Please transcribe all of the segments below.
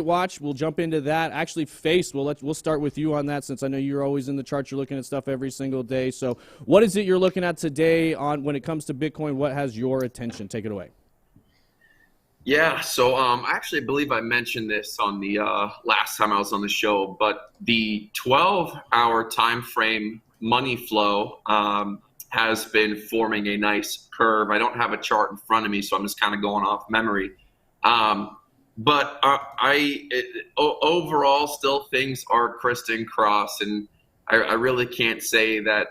watch, we'll jump into that. Actually, Face, we'll start with you on that, since I know you're always in the charts. You're looking at stuff every single day. So what is it you're looking at today on when it comes to Bitcoin? What has your attention? Take it away. Yeah, so I actually believe I mentioned this on the last time I was on the show, but the 12-hour time frame money flow has been forming a nice curve. I don't have a chart in front of me, so I'm just kind of going off memory. But overall, still things are crisscross, and I really can't say that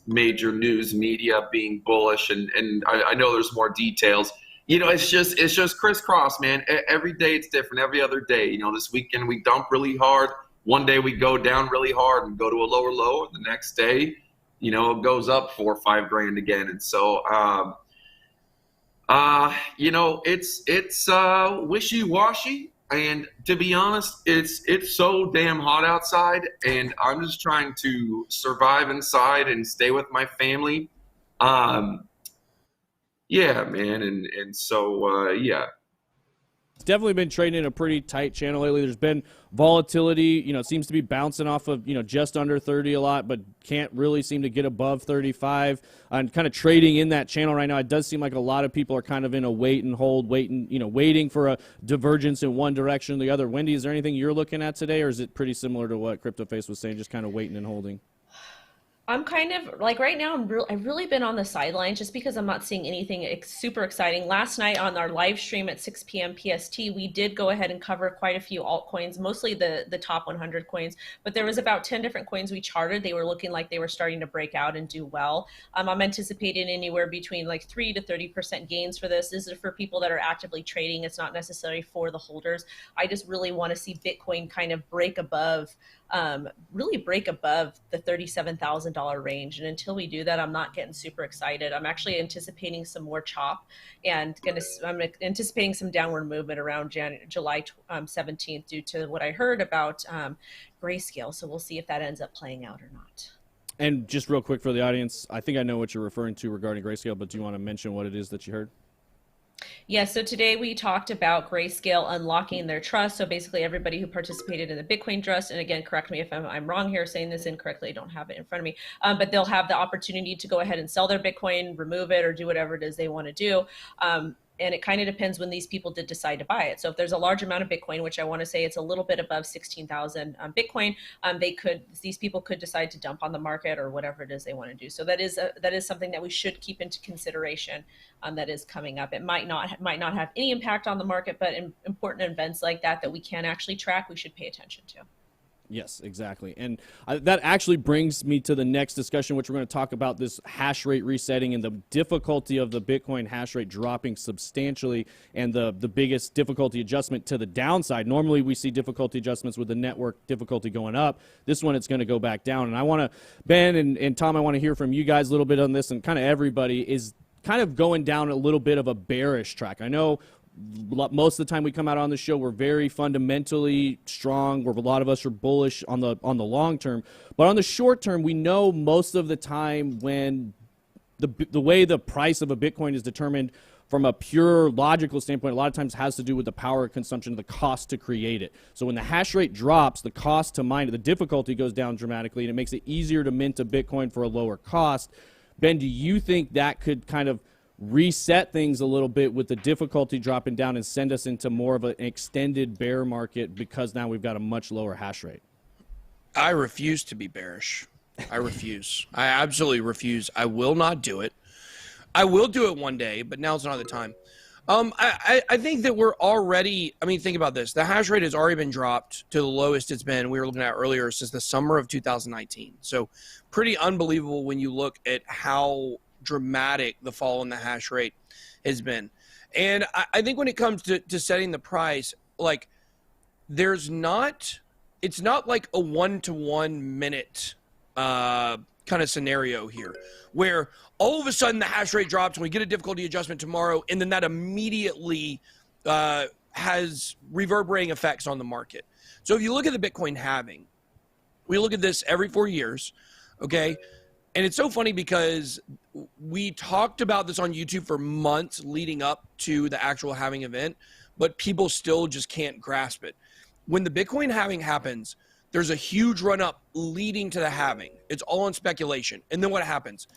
major news media being bullish, and I know there's more details. You know, it's just crisscross, man. Every day it's different. Every other day, you know, this weekend we dump really hard. One day we go down really hard and go to a lower low, and the next day, you know, it goes up 4 or 5 grand again. And so, you know, it's wishy-washy, and to be honest, it's so damn hot outside, and I'm just trying to survive inside and stay with my family. Yeah, man, and so yeah. It's definitely been trading in a pretty tight channel lately. There's been volatility, you know, it seems to be bouncing off of, you know, just under 30 a lot, but can't really seem to get above 35. And kind of trading in that channel right now, it does seem like a lot of people are kind of in a wait and hold, waiting for a divergence in one direction or the other. Wendy, is there anything you're looking at today, or is it pretty similar to what CryptoFace was saying, just kind of waiting and holding? I'm kind of like right now, I've really been on the sidelines just because I'm not seeing anything super exciting. Last night on our live stream at 6 p.m. PST, we did go ahead and cover quite a few altcoins, mostly the top 100 coins, but there was about 10 different coins we charted. They were looking like they were starting to break out and do well. I'm anticipating anywhere between like 3 to 30% gains for this. This is for people that are actively trading. It's not necessarily for the holders. I just really want to see Bitcoin kind of break above really break above the $37,000 range. And until we do that, I'm not getting super excited. I'm actually anticipating some more chop, and I'm anticipating some downward movement around July 17th due to what I heard about Grayscale. So we'll see if that ends up playing out or not. And just real quick for the audience, I think I know what you're referring to regarding Grayscale, but do you want to mention what it is that you heard? Yeah, so today we talked about Grayscale unlocking their trust. So basically everybody who participated in the Bitcoin trust, and again, correct me if I'm wrong here, saying this incorrectly, I don't have it in front of me, but they'll have the opportunity to go ahead and sell their Bitcoin, remove it, or do whatever it is they want to do. And it kind of depends when these people did decide to buy it. So if there's a large amount of Bitcoin, which I want to say it's a little bit above 16,000 Bitcoin, these people could decide to dump on the market or whatever it is they want to do. So that is something that we should keep into consideration that is coming up. It might not have any impact on the market, but in important events like that we can actually track, we should pay attention to. Yes, exactly. And that actually brings me to the next discussion, which we're going to talk about this hash rate resetting and the difficulty of the Bitcoin hash rate dropping substantially, and the biggest difficulty adjustment to the downside. Normally we see difficulty adjustments with the network difficulty going up. This one, it's going to go back down. And I want to, Ben and Tom, I want to hear from you guys a little bit on this, and kind of everybody is kind of going down a little bit of a bearish track. I know most of the time we come out on the show, we're very fundamentally strong, where a lot of us are bullish on the long term. But on the short term, we know most of the time when the way the price of a Bitcoin is determined from a pure logical standpoint, a lot of times has to do with the power consumption, the cost to create it. So when the hash rate drops, the cost to mine it, the difficulty goes down dramatically, and it makes it easier to mint a Bitcoin for a lower cost. Ben, do you think that could kind of reset things a little bit with the difficulty dropping down and send us into more of an extended bear market because now we've got a much lower hash rate? I refuse to be bearish. I refuse. I absolutely refuse. I will not do it. I will do it one day, but now's not the time. I think that we're already, I mean, think about this. The hash rate has already been dropped to the lowest it's been, we were looking at earlier, since the summer of 2019. So pretty unbelievable when you look at how dramatic the fall in the hash rate has been. And I think when it comes to setting the price, like it's not like a 1-to-1 minute kind of scenario here where all of a sudden the hash rate drops and we get a difficulty adjustment tomorrow, and then that immediately has reverberating effects on the market. So if you look at the Bitcoin halving, we look at this every 4 years, okay? And it's so funny because we talked about this on YouTube for months leading up to the actual halving event, but people still just can't grasp it. When the Bitcoin halving happens, there's a huge run up leading to the halving. It's all in speculation. And then what happens?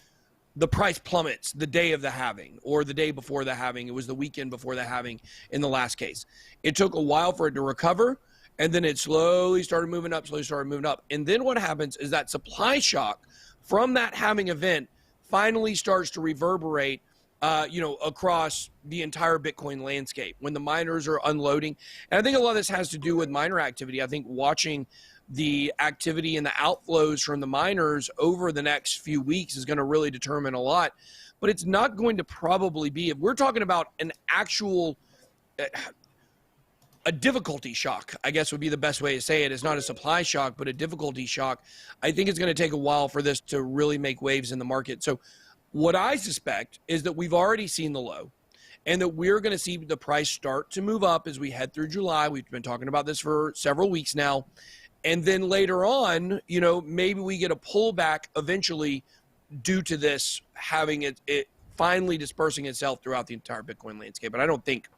The price plummets the day of the halving or the day before the halving. It was the weekend before the halving in the last case. It took a while for it to recover, and then it slowly started moving up, And then what happens is that supply shock from that halving event finally starts to reverberate across the entire Bitcoin landscape when the miners are unloading. And I think a lot of this has to do with miner activity. I think watching the activity and the outflows from the miners over the next few weeks is going to really determine a lot. But it's not going to probably be, if we're talking about an actual, a difficulty shock, I guess would be the best way to say it. It's not a supply shock, but a difficulty shock. I think it's going to take a while for this to really make waves in the market. So what I suspect is that we've already seen the low, and that we're going to see the price start to move up as we head through July. We've been talking about this for several weeks now. And then later on, maybe we get a pullback eventually due to this having it finally dispersing itself throughout the entire Bitcoin landscape. But I don't think,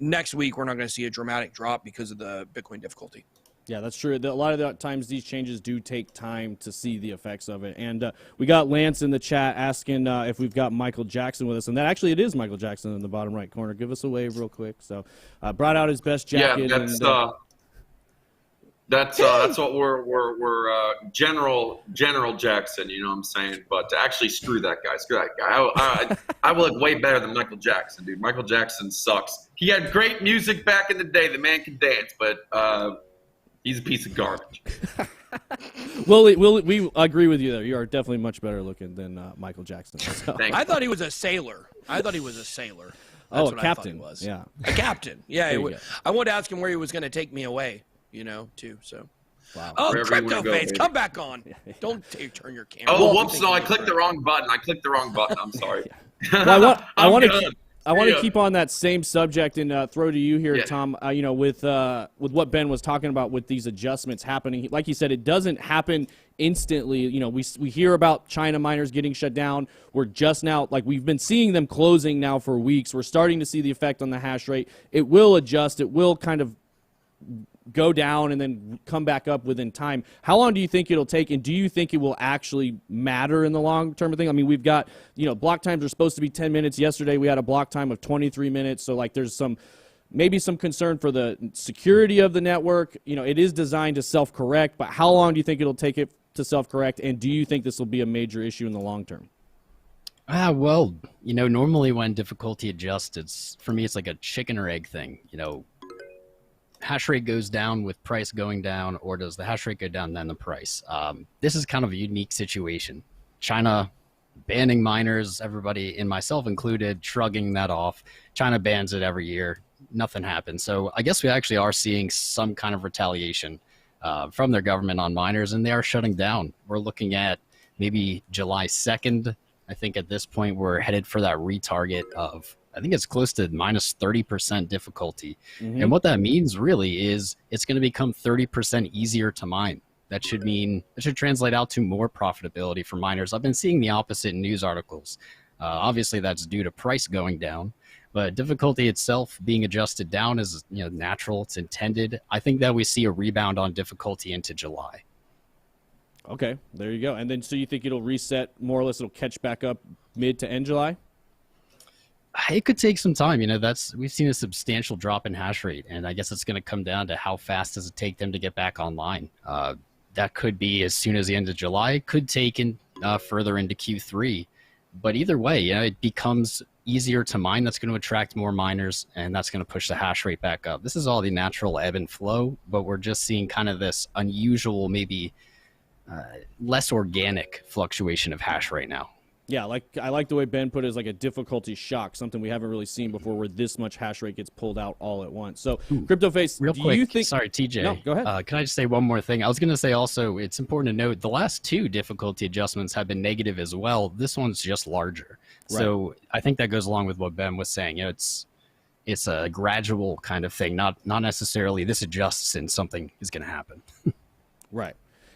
next week we're not going to see a dramatic drop because of the Bitcoin difficulty. Yeah, that's true. A lot of the times these changes do take time to see the effects of it. And we got Lance in the chat asking if we've got Michael Jackson with us. And that actually, it is Michael Jackson in the bottom right corner. Give us a wave real quick. So brought out his best jacket. Yeah, that's what we're General Jackson, you know what I'm saying? But actually, screw that guy. I look way better than Michael Jackson, dude. Michael Jackson sucks. He had great music back in the day. The man can dance, but he's a piece of garbage. Well, we agree with you there. You are definitely much better looking than Michael Jackson. So. I thought he was a sailor. That's a captain. Was. Yeah, a captain. Yeah, I wanted to ask him where he was going to take me away. Too. So, wow. Oh, CryptoFace, come back on. Don't turn your camera. Oh, whoops! No, I clicked the wrong button. I'm sorry. Well, I want to keep on that same subject and throw to you here, Tom. With what Ben was talking about with these adjustments happening, like you said, it doesn't happen instantly. We hear about China miners getting shut down. We're just now, we've been seeing them closing now for weeks. We're starting to see the effect on the hash rate. It will adjust. It will kind of go down and then come back up within time. How long do you think it'll take, and do you think it will actually matter in the long term thing? We've got, block times are supposed to be 10 minutes. Yesterday we had a block time of 23 minutes. So there's maybe some concern for the security of the network. It is designed to self-correct, but how long do you think it'll take it to self-correct? And do you think this will be a major issue in the long term? Well, normally when difficulty adjusts, for me, it's like a chicken or egg thing. Hash rate goes down with price going down, or does the hash rate go down then the price? This is kind of a unique situation. China banning miners, everybody, and myself included, shrugging that off. China bans it every year. Nothing happens. So I guess we actually are seeing some kind of retaliation from their government on miners, and they are shutting down. We're looking at maybe July 2nd. I think at this point we're headed for that retarget of, I think it's close to minus 30% difficulty. Mm-hmm. And what that means really is it's going to become 30% easier to mine. That should translate out to more profitability for miners. I've been seeing the opposite in news articles. Obviously that's due to price going down, but difficulty itself being adjusted down is natural. It's intended. I think that we see a rebound on difficulty into July. Okay, there you go. And then so you think it'll reset more or less, it'll catch back up mid to end July? It could take some time. We've seen a substantial drop in hash rate, and I guess it's going to come down to how fast does it take them to get back online. That could be as soon as the end of July. It could take further into Q3. But either way, it becomes easier to mine. That's going to attract more miners, and that's going to push the hash rate back up. This is all the natural ebb and flow, but we're just seeing kind of this unusual, maybe less organic fluctuation of hash rate now. Yeah, I like the way Ben put it as like a difficulty shock, something we haven't really seen before where this much hash rate gets pulled out all at once. So, CryptoFace, real quick, you think... Sorry, TJ. No, go ahead. Can I just say one more thing? I was going to say also, it's important to note, the last two difficulty adjustments have been negative as well. This one's just larger. Right. So I think that goes along with what Ben was saying. It's a gradual kind of thing, not necessarily this adjusts and something is going to happen. Right.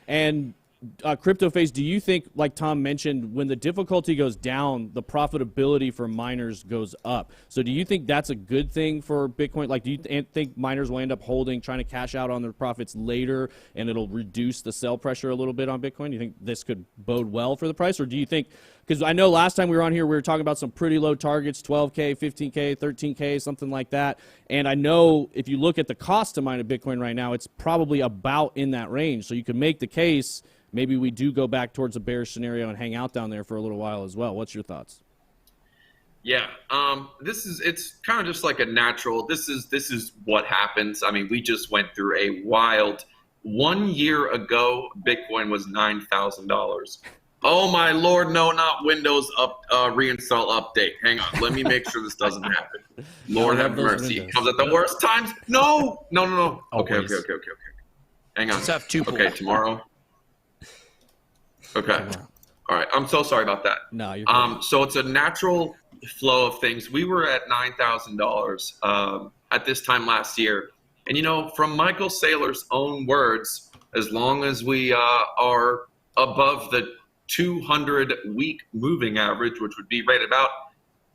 And CryptoFace, do you think, like Tom mentioned, when the difficulty goes down, the profitability for miners goes up? So do you think that's a good thing for Bitcoin? Like, do you think miners will end up holding, trying to cash out on their profits later, and it'll reduce the sell pressure a little bit on Bitcoin? Do you think this could bode well for the price? Or do you think, because I know last time we were on here, we were talking about some pretty low targets, 12K, 15K, 13K, something like that. And I know if you look at the cost to mine a Bitcoin right now, it's probably about in that range. So you could make the case maybe we do go back towards a bearish scenario and hang out down there for a little while as well. What's your thoughts? Yeah, it's kind of just like a natural, this is what happens. I mean, we just went through a wild, 1 year ago, Bitcoin was $9,000. Oh my Lord, no, not Windows reinstall update. Hang on, let me make sure this doesn't happen. Lord have mercy. It comes at the worst times. No. Okay. Hang on. Let's have two. Okay, tomorrow. Okay. All right. I'm so sorry about that. No, you're good. So it's a natural flow of things. We were at $9,000 at this time last year. And, you know, from Michael Saylor's own words, as long as we are above the 200-week moving average, which would be right about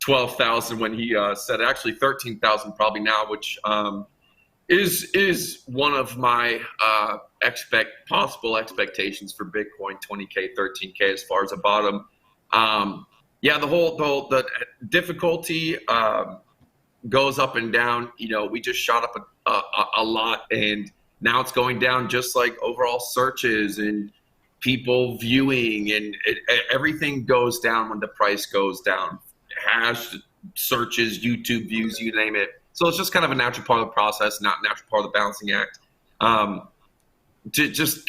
12,000 when he said actually 13,000 probably now, which is one of my possible expectations for Bitcoin, 20K, 13K as far as a bottom. Yeah, the difficulty goes up and down. You know, we just shot up a lot, and now it's going down just like overall searches and people viewing, and everything goes down when the price goes down. Hash searches, YouTube views, you name it. So it's just kind of a natural part of the process, not natural part of the balancing act. Just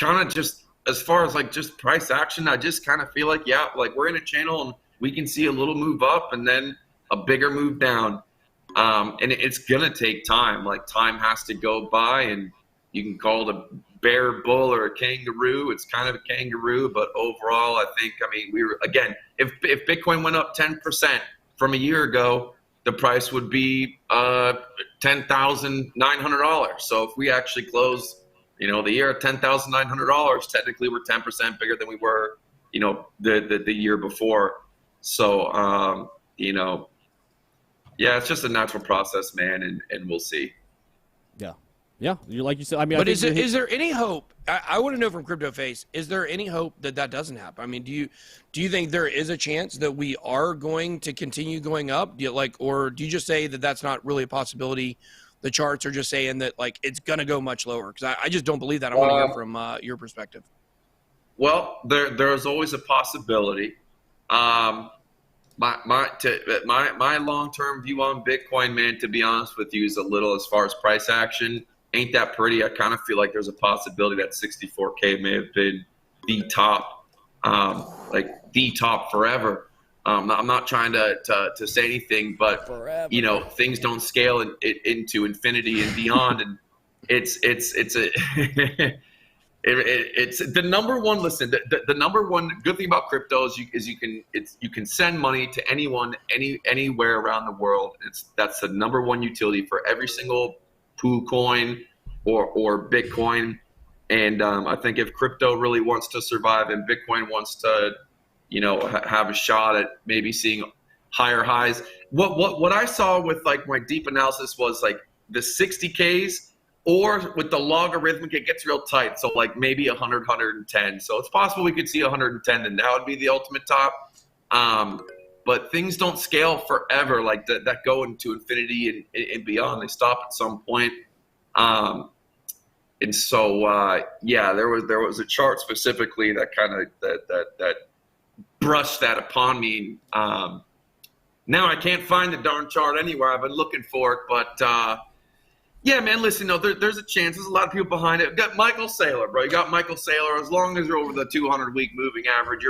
as far as like just price action, I just kind of feel like, yeah, like we're in a channel and we can see a little move up and then a bigger move down. And it's gonna take time. Like time has to go by, and you can call it a bear, bull, or a kangaroo. It's kind of a kangaroo, but overall, I mean, we were, again, if Bitcoin went up 10% from a year ago, the price would be $10,900. So if we actually close, you know, the year at $10,900, technically we're 10% bigger than we were, you know, the year before. So, you know, yeah, it's just a natural process, man, and we'll see. Yeah, like you said. I mean, but is there any hope? I want to know from CryptoFace, is there any hope that doesn't happen? I mean, do you think there is a chance that we are going to continue going up? Or do you just say that that's not really a possibility? The charts are just saying that like it's gonna go much lower, because I just don't believe that. I want to hear from your perspective. Well, there's always a possibility. My long-term view on Bitcoin, man, to be honest with you, is a little, as far as price action, ain't that pretty. I kind of feel like there's a possibility that 64K may have been the top, like the top forever. I'm not trying to say anything, but forever. You know, things don't scale into infinity and beyond, and it's the number one. Listen, the number one good thing about crypto is you can send money to anyone anywhere around the world. That's the number one utility for every single pool coin or Bitcoin. And I think if crypto really wants to survive and Bitcoin wants to, you know, have a shot at maybe seeing higher highs, what I saw with like my deep analysis was like the 60Ks. Or with the logarithmic, it gets real tight. So like maybe 100, 110. So it's possible we could see 110, and that would be the ultimate top. But things don't scale forever like that go into infinity and beyond. They stop at some point. And so yeah, there was a chart specifically that kind of that brushed that upon me. Now I can't find the darn chart anywhere. I've been looking for it, but. Yeah, man, listen, no, there's a chance. There's a lot of people behind it. Got Michael Saylor, bro. You got Michael Saylor. As long as you're over the 200-week moving average,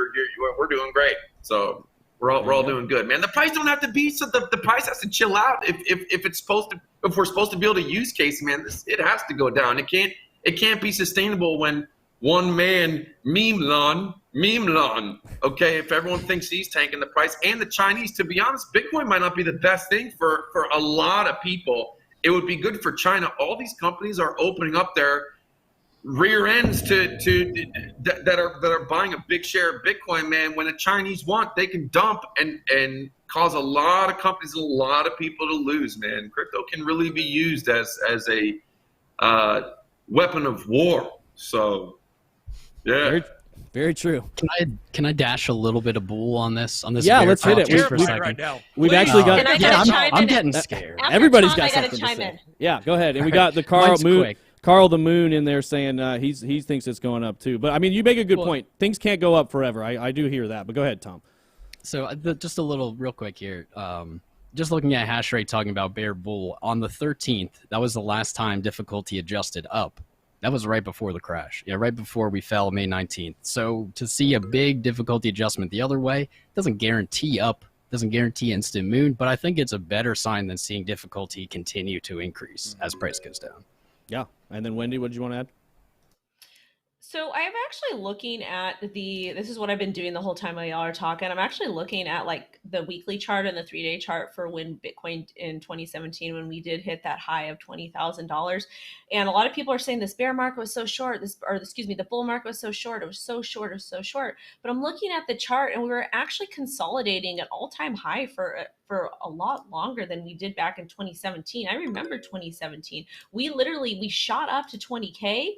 we're doing great. So we're all doing good, man. The price don't have to be, so the price has to chill out. If we're supposed to be able to use case, man, it has to go down. It can't be sustainable when one man meme-lon. Okay, if everyone thinks he's tanking the price, and the Chinese, to be honest, Bitcoin might not be the best thing for a lot of people. It would be good for China. All these companies are opening up their rear ends that are buying a big share of Bitcoin, man. When the Chinese want, they can dump and cause a lot of companies, a lot of people to lose, man. Crypto can really be used as a weapon of war. So, yeah. Very, very true. Can I dash a little bit of bull on this? Yeah, let's hit it. For a second? Right now. We've actually got. I'm getting scared. After Everybody's Tom, got I gotta something to chime say. in. Yeah, go ahead. And we All got the Carl Mine's Moon. quick. Carl the Moon in there saying he thinks it's going up too. But I mean, you make a good point. Things can't go up forever. I do hear that. But go ahead, Tom. So just a little real quick here. Just looking at hash rate, talking about bear bull on the 13th. That was the last time difficulty adjusted up. That was right before the crash. Yeah, right before we fell May 19th. So to see a big difficulty adjustment the other way doesn't guarantee up, doesn't guarantee instant moon, but I think it's a better sign than seeing difficulty continue to increase as price goes down. Yeah. And then Wendy, what did you want to add? So I'm actually looking at this is what I've been doing the whole time while y'all are talking. I'm actually looking at like the weekly chart and the 3-day chart for when Bitcoin in 2017, when we did hit that high of $20,000. And a lot of people are saying this bear market was so short, the bull market was so short. It was so short, it was so short. But I'm looking at the chart and we were actually consolidating an all-time high for a lot longer than we did back in 2017. I remember 2017. We shot up to 20K.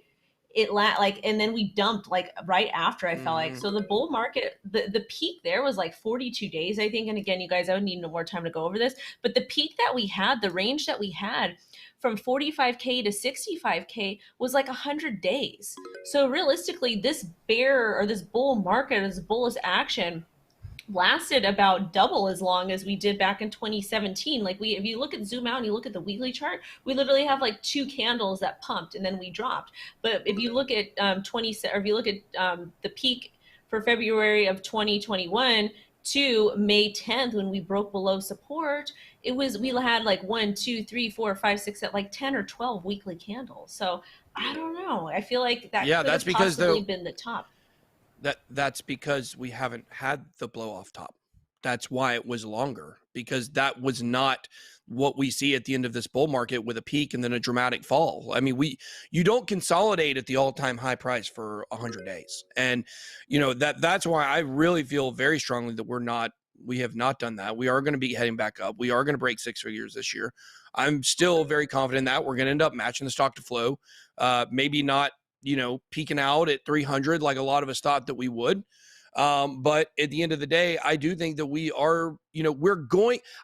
And then we dumped like right after, I felt like. So the bull market, the peak there was like 42 days, I think. And again, you guys, I would need no more time to go over this, but the peak that we had, the range that we had from 45K to 65K was like 100 days. So realistically, this bear or this bull market, this bullish action lasted about double as long as we did back in 2017. Like if you look at zoom out and you look at the weekly chart, we literally have like 2 candles that pumped and then we dropped. But if you look at the peak for February of 2021 to May 10th, when we broke below support, we had like 1, 2, 3, 4, 5, 6, like 10 or 12 weekly candles. So I don't know. I feel like that could have possibly been the top. That's because we haven't had the blow off top. That's why it was longer, because that was not what we see at the end of this bull market with a peak and then a dramatic fall. I mean, you don't consolidate at the all-time high price for 100 days. And that's why I really feel very strongly that we have not done that. We are going to be heading back up. We are going to break 6 figures this year. I'm still very confident that we're going to end up matching the stock to flow. Maybe not peaking out at 300 like a lot of us thought that we would. But at the end of the day, I do think that we are,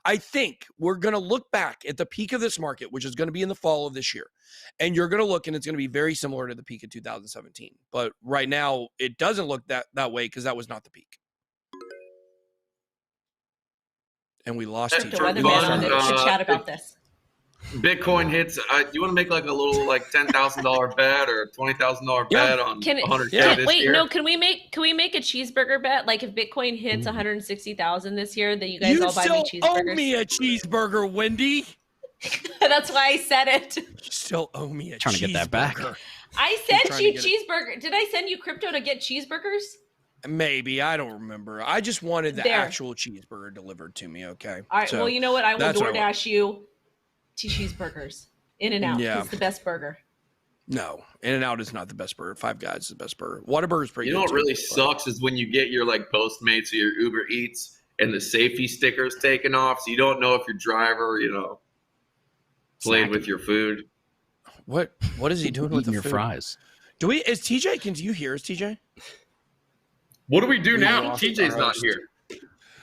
I think we're going to look back at the peak of this market, which is going to be in the fall of this year. And you're going to look and it's going to be very similar to the peak of 2017. But right now it doesn't look that way because that was not the peak. And we lost The weatherman on it to chat about this. Bitcoin hits. You want to make like a little like $10,000 bet or $20,000 bet on 100K this year? No. Can we make a cheeseburger bet? Like if Bitcoin hits 160,000 this year, that you guys all buy me cheeseburgers. You still owe me a cheeseburger, Wendy. That's why I said it. You still owe me a trying cheeseburger. To get that back. I sent you cheeseburger. Did I send you crypto to get cheeseburgers? Maybe. I don't remember. I just wanted the actual cheeseburger delivered to me. Okay. All right. Well, you know what? I will DoorDash you 2 cheeseburgers. In-N-Out. Yeah. It's the best burger. No, In-N-Out is not the best burger. Five Guys is the best burger. Whataburger's pretty good. You know what really sucks is when you get your like Postmates or your Uber Eats and the safety sticker's taken off, so you don't know if your driver, played with your food. What is he doing with your food? Fries? Can you hear us, TJ? What do we do now? TJ's not here.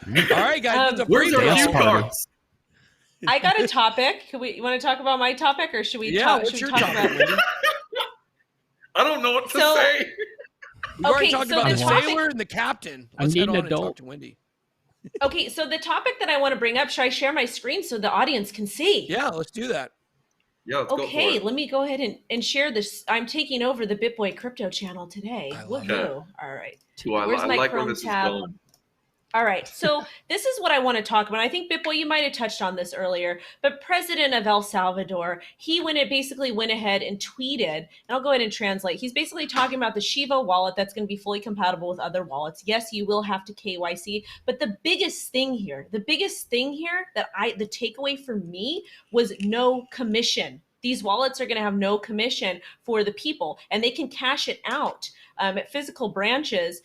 All right, guys. Where's our cue cards? I got a topic. You want to talk about my topic, or should we talk? What's your topic? I don't know what to say. We've already talked about the sailor and the captain. Let's head on and talk to Wendy. Okay, so the topic that I want to bring up, should I share my screen so the audience can see? Yeah, let's do that. Yeah, let's go for it. Let me go ahead and share this. I'm taking over the BitBoy crypto channel today. Woohoo! All right. Where's my Chrome tab? All right, so this is what I want to talk about. I think, BitBoy, you might have touched on this earlier, but President of El Salvador, he basically went ahead and tweeted, and I'll go ahead and translate. He's basically talking about the Shiva wallet that's going to be fully compatible with other wallets. Yes, you will have to KYC, but the biggest thing here that the takeaway for me was no commission. These wallets are going to have no commission for the people, and they can cash it out at physical branches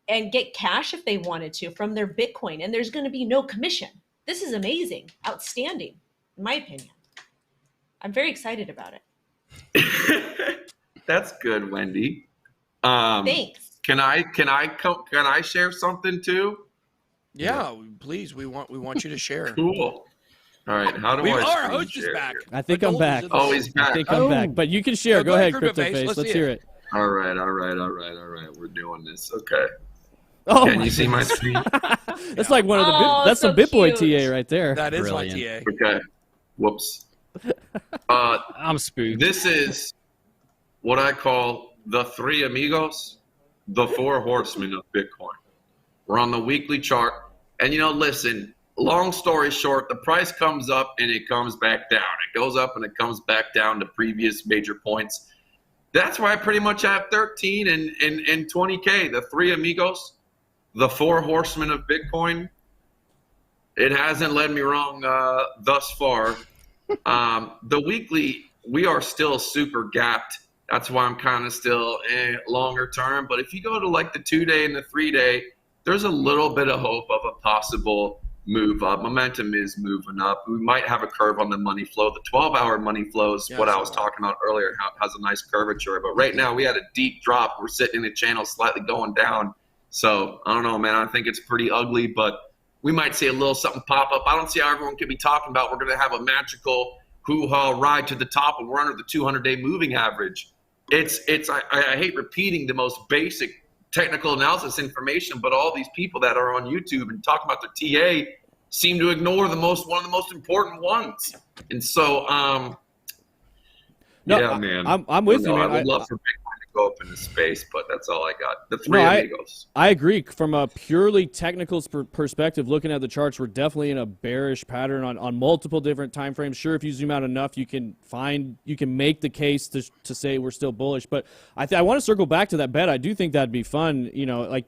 and get cash if they wanted to from their Bitcoin, and there's going to be no commission. This is amazing, outstanding, in my opinion. I'm very excited about it. That's good, Wendy. Thanks. Can I share something too? Yeah, please. We want you to share. Cool. All right. How do I? Our host is share back. here? I think I'm back. Oh, he's back. I think I'm back. But you can share. Yeah, go go ahead, ahead, CryptoFace. CryptoFace. Let's Let's see hear it. it. All right. We're doing this. Okay. Oh, Can you see my screen? that's like one of the Oh, that's so some BitBoy cute. TA right there. That is Brilliant. my TA. Okay. Whoops. I'm spooked. This is what I call the three amigos, the four horsemen of Bitcoin. We're on the weekly chart. And, listen, long story short, the price comes up and it comes back down. It goes up and it comes back down to previous major points. That's why I pretty much have 13 and 20K, the three amigos, the four horsemen of Bitcoin. It hasn't led me wrong thus far. The weekly, we are still super gapped. That's why I'm kind of still longer term. But if you go to like the 2-day and the 3-day, there's a little bit of hope of a possible move up. Momentum is moving up. We might have a curve on the money flow. The 12-hour money flow is what I was talking about earlier. Has a nice curvature. But right now we had a deep drop. We're sitting in the channel slightly going down. So I don't know, man. I think it's pretty ugly, but we might see a little something pop up. I don't see how everyone could be talking about we're going to have a magical hoo-ha ride to the top and we're under the 200-day moving average. I hate repeating the most basic technical analysis information, but all these people that are on YouTube and talk about their TA seem to ignore one of the most important ones. And so, man, I'm with you, man. I would love for Bitcoin to go up in the space, but that's all I got. The three amigos. I agree. From a purely technical perspective, looking at the charts, we're definitely in a bearish pattern on multiple different time frames. Sure, if you zoom out enough, you can make the case to say we're still bullish. But I want to circle back to that bet. I do think that'd be fun.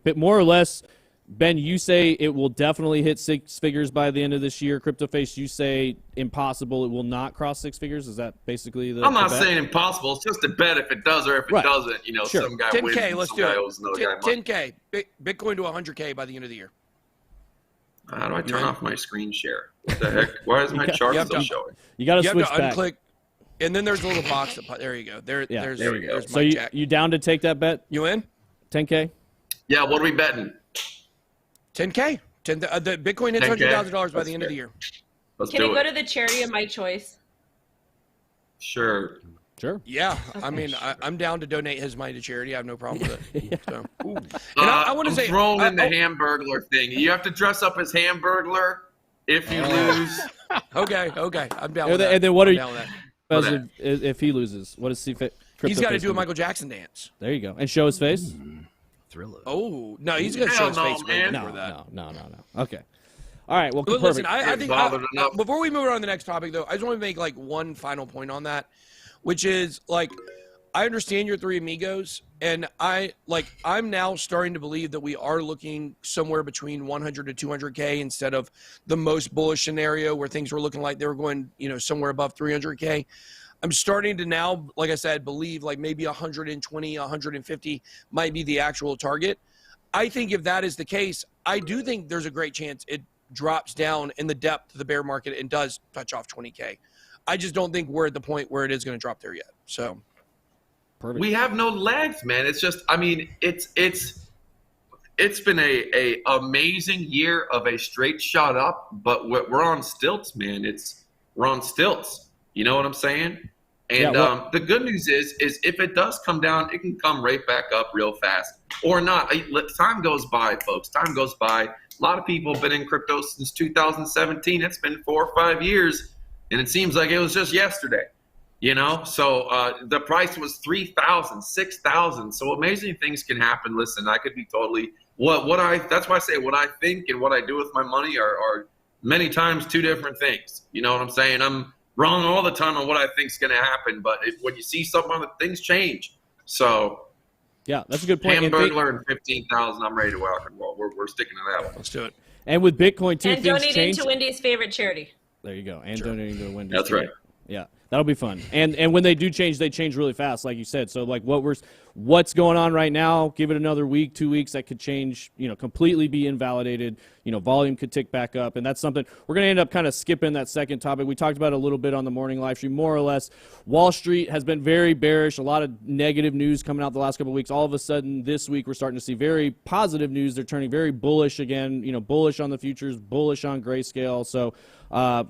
But more or less, Ben, you say it will definitely hit 6 figures by the end of this year. CryptoFace, you say impossible. It will not cross 6 figures. Is that basically the? I'm not bet? saying impossible. It's just a bet if it does or if it doesn't. Sure. Some guy 10K, wins. let's some do guy it. owes another guy money. 10K. Bitcoin to 100K by the end of the year. How do I turn off my screen share? What the heck? Why is my chart still showing? You got to switch to back. unclick, and then there's a little box. There you go. There we go. So you down to take that bet? You in? 10K? Yeah. What are we betting? 10K. The Bitcoin hits $100,000 by the end of the year. Let's Can do I go it. to the charity of my choice? Sure. Yeah, I mean, I'm down to donate his money to charity. I have no problem with it. So. And I want to say, throw in the Hamburglar thing. You have to dress up as Hamburglar if you lose. Okay, I'm down with that. And then what I'm are down with that. if he loses? What does he fit? He's got to do a Michael Jackson dance. There you go. And show his face? Thriller. Oh, no, he's going to show his face man. before that. No. Okay. All right. Well, But perfect. listen, I think bothered enough. before we move on to the next topic, though, I just want to make like one final point on that, which is like, I understand your three amigos, and I'm now starting to believe that we are looking somewhere between 100 to 200K instead of the most bullish scenario where things were looking like they were going, somewhere above 300K. I'm starting to now, like I said, believe like maybe 120, 150 might be the actual target. I think if that is the case, I do think there's a great chance it drops down in the depth of the bear market and does touch off 20K. I just don't think we're at the point where it is going to drop there yet. So Perfect. We have no legs, man. It's just, I mean, it's been a amazing year of a straight shot up, but we're on stilts, man. We're on stilts. You know what I'm saying? And the good news is if it does come down, it can come right back up real fast or not. Time goes by, folks. Time goes by. A lot of people have been in crypto since 2017. It's been 4 or 5 years, and it seems like it was just yesterday. So the price was 3,000, 6,000. So amazing things can happen. Listen, I could be totally that's why I say what I think and what I do with my money are many times two different things. You know what I'm saying? I'm wrong all the time on what I think is going to happen, but when you see something, things change. So yeah, that's a good point. Hamburglar and 15,000. I'm ready to rock and roll. We're sticking to that one. let's do it. And with Bitcoin too, And things donating change. to Wendy's favorite charity. There you go. And donating to Wendy's. That's right. Yeah. That'll be fun. And when they do change, they change really fast, like you said. So like what's going on right now, give it another week, 2 weeks, that could change, completely be invalidated. Volume could tick back up. And that's something we're going to end up kind of skipping that second topic. We talked about it a little bit on the morning live stream, more or less. Wall Street has been very bearish, a lot of negative news coming out the last couple of weeks. All of a sudden this week, we're starting to see very positive news. They're turning very bullish again, bullish on the futures, bullish on Grayscale. So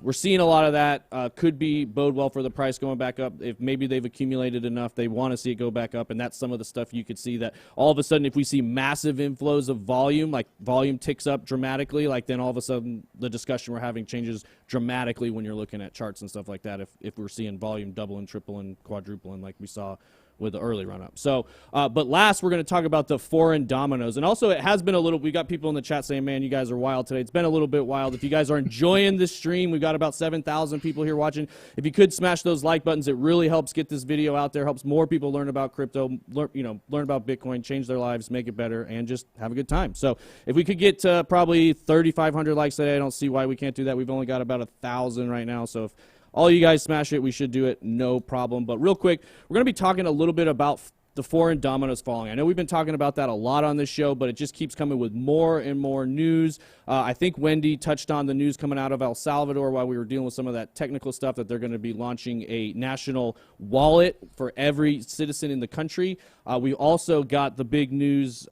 we're seeing a lot of that. Could bode well for the price going back up. If maybe they've accumulated enough, they want to see it go back up, and that's some of the stuff you could see that all of a sudden, if we see massive inflows of volume, like volume ticks up dramatically, like then all of a sudden the discussion we're having changes dramatically when you're looking at charts and stuff like that. If we're seeing volume double and triple and quadruple, and like we saw with the early run up. So, but last we're going to talk about the foreign dominoes. And also it has been we got people in the chat saying, man, you guys are wild today. It's been a little bit wild. If you guys are enjoying this stream, we've got about 7,000 people here watching. If you could smash those like buttons, it really helps get this video out there, helps more people learn about crypto, learn about Bitcoin, change their lives, make it better, and just have a good time. So if we could get to probably 3,500 likes today, I don't see why we can't do that. We've only got about 1,000 right now. So if all you guys smash it, we should do it, no problem. But real quick, we're going to be talking a little bit about the foreign dominoes falling. I know we've been talking about that a lot on this show, but it just keeps coming with more and more news. I think Wendy touched on the news coming out of El Salvador while we were dealing with some of that technical stuff, that they're going to be launching a national wallet for every citizen in the country. We also got the big news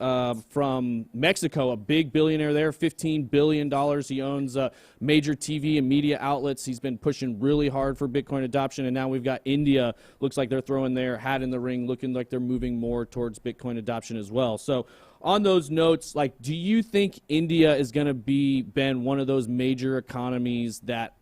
from Mexico, a big billionaire there, $15 billion. He owns major TV and media outlets. He's been pushing really hard for Bitcoin adoption. And now we've got India. Looks like they're throwing their hat in the ring, looking like they're moving more towards Bitcoin adoption as well. So on those notes, do you think India is going to be, Ben, one of those major economies that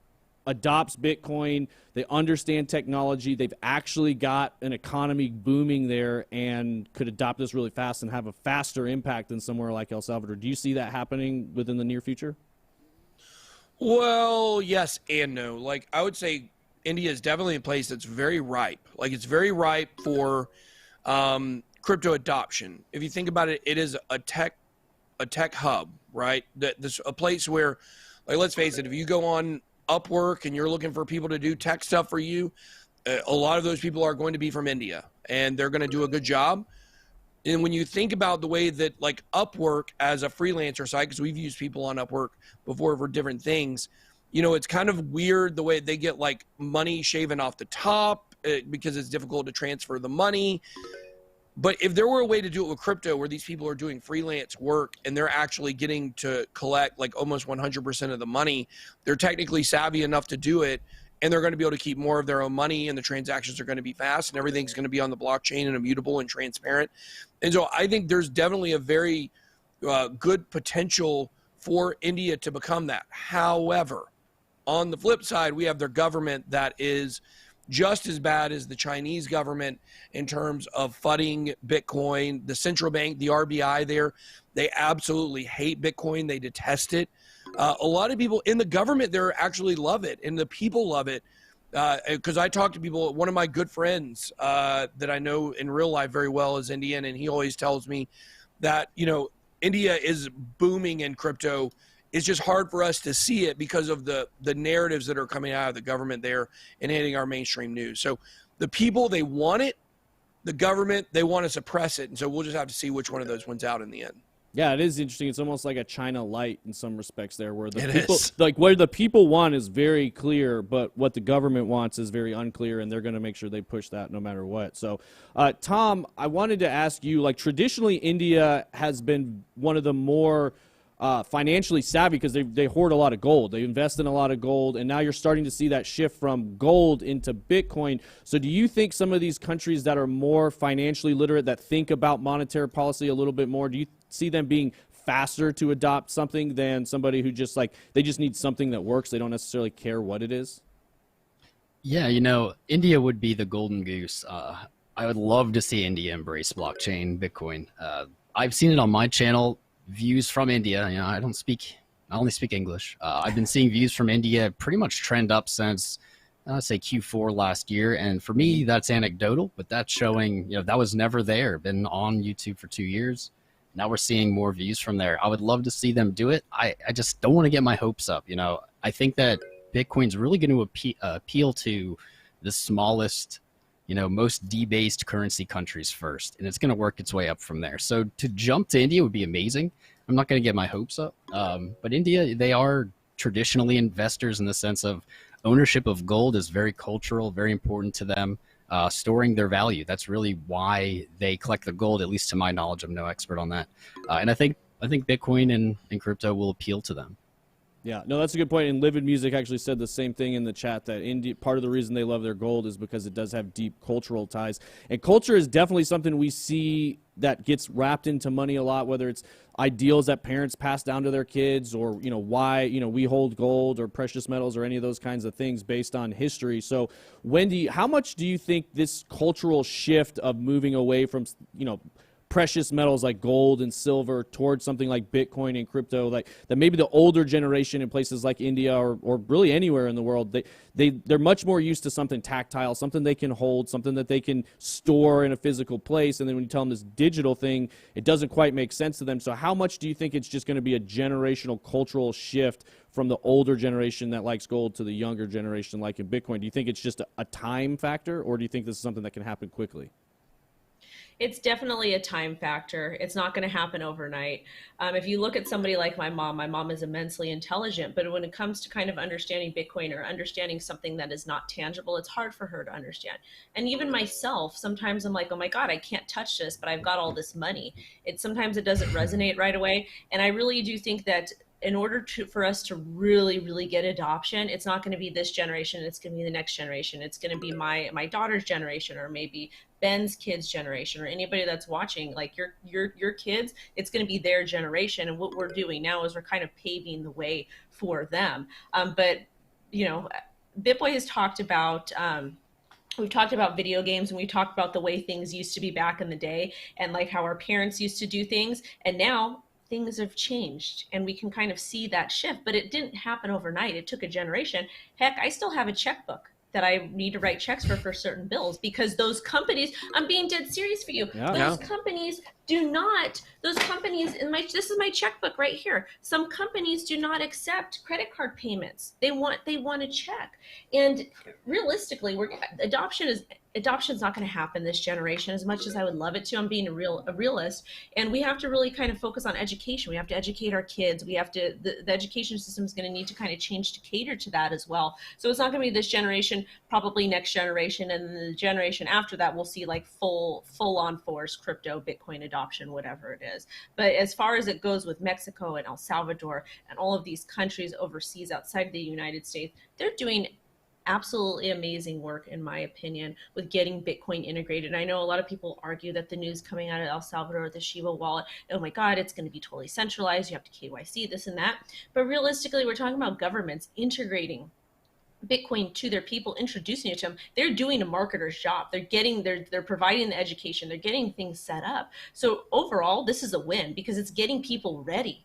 adopts Bitcoin? They understand technology. They've actually got an economy booming there and could adopt this really fast and have a faster impact than somewhere like El Salvador. Do you see that happening within the near future? Well, yes and no. I would say India is definitely a place that's very ripe. It's very ripe for crypto adoption. If you think about it, it is a tech hub, right? This a place where, let's face it, if you go on Upwork and you're looking for people to do tech stuff for you, a lot of those people are going to be from India, and they're going to do a good job. And when you think about the way that Upwork as a freelancer site, because we've used people on Upwork before for different things, it's kind of weird the way they get money shaven off the top because it's difficult to transfer the money. But if there were a way to do it with crypto where these people are doing freelance work and they're actually getting to collect almost 100% of the money, they're technically savvy enough to do it, and they're going to be able to keep more of their own money, and the transactions are going to be fast, and everything's going to be on the blockchain and immutable and transparent. And so I think there's definitely a very good potential for India to become that. However, on the flip side, we have their government that is just as bad as the Chinese government in terms of fudding Bitcoin. The central bank, the RBI there, they absolutely hate Bitcoin. They detest it. A lot of people in the government there actually love it, and the people love it. Because I talk to people, one of my good friends that I know in real life very well is Indian, and he always tells me that, India is booming in crypto. It's just hard for us to see it because of the narratives that are coming out of the government there and hitting our mainstream news. So the people, they want it. The government, they want to suppress it. And so we'll just have to see which one of those wins out in the end. Yeah, it is interesting. It's almost like a China light in some respects there, where where the people want is very clear, but what the government wants is very unclear, and they're going to make sure they push that no matter what. So, Tom, I wanted to ask you, traditionally India has been one of the more financially savvy because they hoard a lot of gold. They invest in a lot of gold, and now you're starting to see that shift from gold into Bitcoin. So do you think some of these countries that are more financially literate, that think about monetary policy a little bit more, do you see them being faster to adopt something than somebody who just they just need something that works? They don't necessarily care what it is? Yeah, India would be the golden goose. I would love to see India embrace blockchain, Bitcoin. I've seen it on my channel. Views from India, I only speak English. I've been seeing views from India pretty much trend up since, say, Q4 last year. And for me, that's anecdotal, but that's showing, that was never there. Been on YouTube for 2 years. Now we're seeing more views from there. I would love to see them do it. I just don't want to get my hopes up. I think that Bitcoin's really going to appeal to the smallest, most debased currency countries first, and it's going to work its way up from there. So to jump to India would be amazing. I'm not going to get my hopes up, but India, they are traditionally investors in the sense of ownership of gold is very cultural, very important to them. Storing their value. That's really why they collect the gold, at least to my knowledge. I'm no expert on that. And I think Bitcoin and crypto will appeal to them. Yeah, no, that's a good point. And Livid Music actually said the same thing in the chat, that India, part of the reason they love their gold is because it does have deep cultural ties. And culture is definitely something we see that gets wrapped into money a lot, whether it's ideals that parents pass down to their kids, or why we hold gold or precious metals or any of those kinds of things based on history. So Wendy, how much do you think this cultural shift of moving away from precious metals like gold and silver towards something like Bitcoin and crypto, like that maybe the older generation in places like India or really anywhere in the world, they're much more used to something tactile, something they can hold, something that they can store in a physical place, and then when you tell them this digital thing, it doesn't quite make sense to them. So how much do you think it's just going to be a generational cultural shift from the older generation that likes gold to the younger generation like in Bitcoin? Do you think it's just a time factor, or do you think this is something that can happen quickly? It's definitely a time factor. It's not going to happen overnight. If you look at somebody like my mom is immensely intelligent, but when it comes to kind of understanding Bitcoin or understanding something that is not tangible, it's hard for her to understand. And even myself, sometimes I'm like, oh my God, I can't touch this, but I've got all this money. Sometimes it doesn't resonate right away. And I really do think that in order for us to really, really get adoption, it's not going to be this generation. It's going to be the next generation. It's going to be my daughter's generation, or maybe Ben's kids' generation, or anybody that's watching, like your kids. It's going to be their generation. And what we're doing now is we're kind of paving the way for them. But BitBoy has talked about. We've talked about video games, and we talked about the way things used to be back in the day, and like how our parents used to do things, and now things have changed, and we can kind of see that shift, but it didn't happen overnight. It took a generation. Heck, I still have a checkbook that I need to write checks for certain bills, because those companies, I'm being dead serious for you. Those companies do not, this is my checkbook right here. Some companies do not accept credit card payments. They want a check. And realistically, adoption's not going to happen this generation as much as I would love it to. I'm being a realist, and we have to really kind of focus on education. We have to educate our kids. We have to, the education system is going to need to kind of change to cater to that as well. So it's not going to be this generation, probably next generation, and then the generation after that we'll see like full on force crypto, Bitcoin adoption, whatever it is. But as far as it goes with Mexico and El Salvador and all of these countries overseas outside the United States, they're doing absolutely amazing work, in my opinion, with getting Bitcoin integrated. And I know a lot of people argue that the news coming out of El Salvador, the Shiva Wallet, oh my God, it's going to be totally centralized. You have to KYC this and that. But realistically, we're talking about governments integrating Bitcoin to their people, introducing it to them. They're doing a marketer's job. They're providing the education. They're getting things set up. So overall, this is a win, because it's getting people ready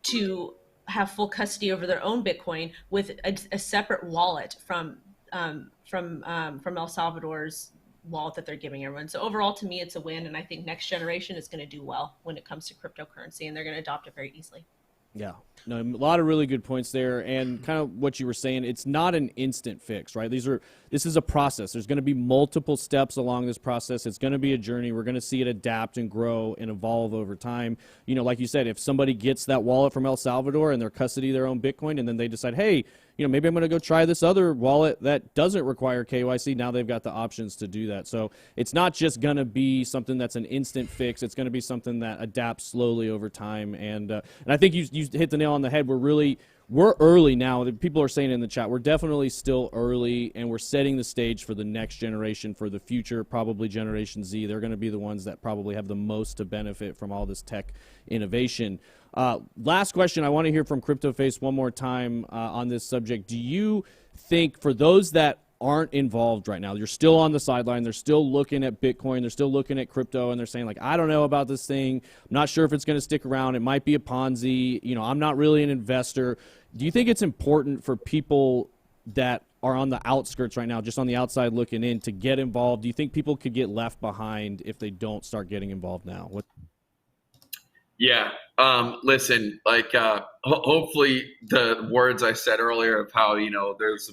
to have full custody over their own Bitcoin with a separate wallet from El Salvador's wallet that they're giving everyone. So overall, to me, it's a win, and I think next generation is going to do well when it comes to cryptocurrency, and they're going to adopt it very easily. Yeah, no, a lot of really good points there, and kind of what you were saying, it's not an instant fix, right? This is a process. There's going to be multiple steps along this process. It's going to be a journey. We're going to see it adapt and grow and evolve over time. Like you said, if somebody gets that wallet from El Salvador and they're custody their own Bitcoin, and then they decide, hey, maybe I'm going to go try this other wallet that doesn't require KYC. Now they've got the options to do that. So it's not just going to be something that's an instant fix. It's going to be something that adapts slowly over time. And I think you hit the nail on the head. We're early now. People are saying in the chat, we're definitely still early, and we're setting the stage for the next generation, for the future, probably Generation Z. They're going to be the ones that probably have the most to benefit from all this tech innovation. Last question. I want to hear from CryptoFace one more time on this subject. Do you think, for those that aren't involved right now, you're still on the sideline, they're still looking at Bitcoin, they're still looking at crypto, and they're saying, like, I don't know about this thing, I'm not sure if it's going to stick around, it might be a Ponzi, I'm not really an investor. Do you think it's important for people that are on the outskirts right now, just on the outside looking in, to get involved? Do you think people could get left behind if they don't start getting involved now? Yeah. Listen, like, hopefully the words I said earlier of how, there's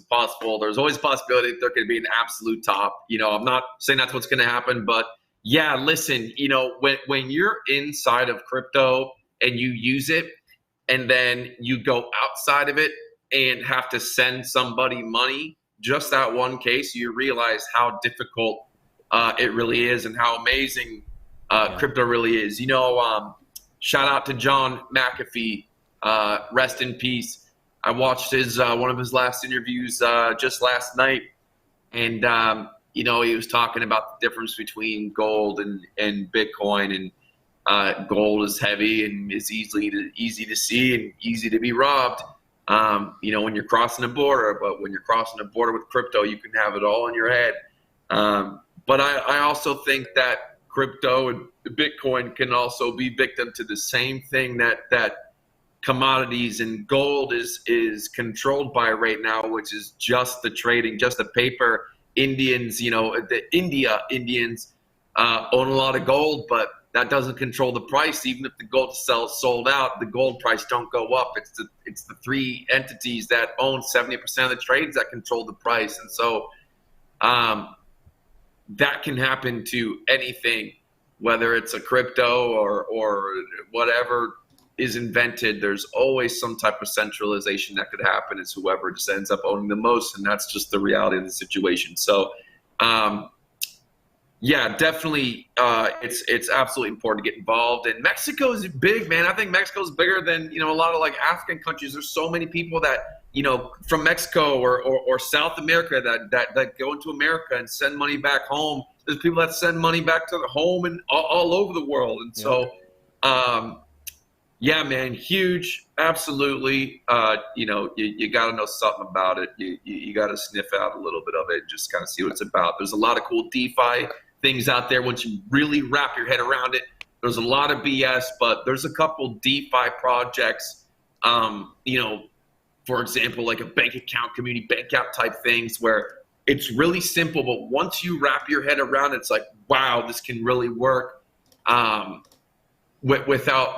always a possibility that there could be an absolute top. I'm not saying that's what's going to happen, but yeah, listen, when you're inside of crypto and you use it and then you go outside of it and have to send somebody money, just that one case, you realize how difficult it really is and how amazing crypto really is. Shout out to John McAfee. Rest in peace. I watched one of his last interviews just last night, and he was talking about the difference between gold and Bitcoin, and gold is heavy and is easy to see and easy to be robbed. When you're crossing a border, but when you're crossing a border with crypto, you can have it all in your head. But I also think that crypto and Bitcoin can also be victim to the same thing that commodities and gold is controlled by right now, which is just the trading, just the paper. Indians, the Indians own a lot of gold, but that doesn't control the price. Even if the gold sold out, the gold price don't go up. It's the three entities that own 70% of the trades that control the price, and so that can happen to anything, whether it's a crypto or whatever is invented. There's always some type of centralization that could happen. It's whoever just ends up owning the most, and that's just the reality of the situation. So, yeah, definitely, it's absolutely important to get involved. And Mexico is big, man. I think Mexico is bigger than a lot of like African countries. There's so many people that from Mexico or South America that go into America and send money back home. There's people that send money back to their home and all over the world. And so, yeah, man, huge. Absolutely. You got to know something about it. You got to sniff out a little bit of it, just kind of see what it's about. There's a lot of cool DeFi things out there once you really wrap your head around it. There's a lot of BS, but there's a couple DeFi projects, for example, like a bank account, community bank account type things where it's really simple, but once you wrap your head around it, it's like, wow, this can really work without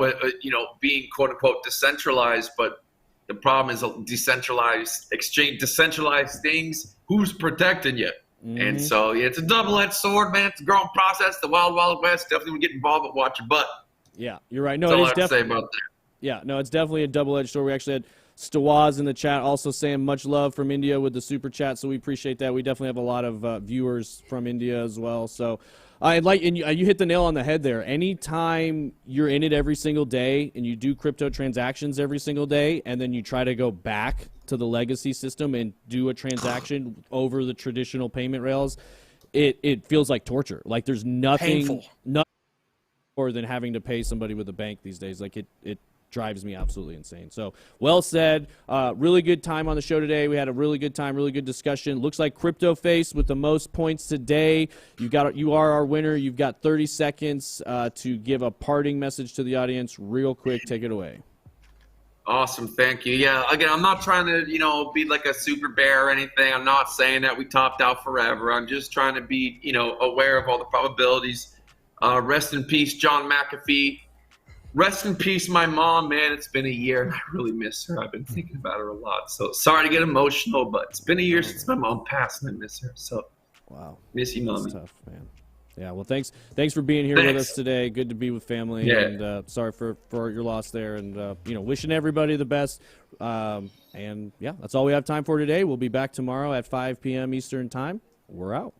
being quote unquote decentralized. But the problem is a decentralized exchange, decentralized things. Who's protecting you? Mm-hmm. And so it's a double-edged sword, man. It's a growing process. The wild, wild west. Definitely get involved, but watch your butt. Yeah, you're right. No, that's all I have to say about that. Yeah, no, it's definitely a double-edged sword. We actually had Stawaz in the chat also saying much love from India with the super chat, so we appreciate that. We definitely have a lot of viewers from India as well. So you hit the nail on the head there. Anytime you're in it every single day and you do crypto transactions every single day and then you try to go back to the legacy system and do a transaction over the traditional payment rails, it feels like torture. Like there's nothing more than having to pay somebody with a bank these days. Like it drives me absolutely insane. So well said. Really good time on the show today. We had a really good time, really good discussion. Looks like CryptoFace with the most points today. You are our winner. You've got 30 seconds to give a parting message to the audience. Real quick, take it away. Awesome. Thank you. Yeah, again, I'm not trying to, be like a super bear or anything. I'm not saying that we topped out forever. I'm just trying to be, aware of all the probabilities. Rest in peace, John McAfee. Rest in peace, my mom, man. It's been a year, and I really miss her. I've been thinking about her a lot. So sorry to get emotional, but it's been a year since my mom passed, and I miss her. So wow, miss you, Mommy. That's tough, man. Yeah, well, thanks for being here with us today. Good to be with family, and sorry for your loss there, and wishing everybody the best. And yeah, that's all we have time for today. We'll be back tomorrow at 5 p.m. Eastern time. We're out.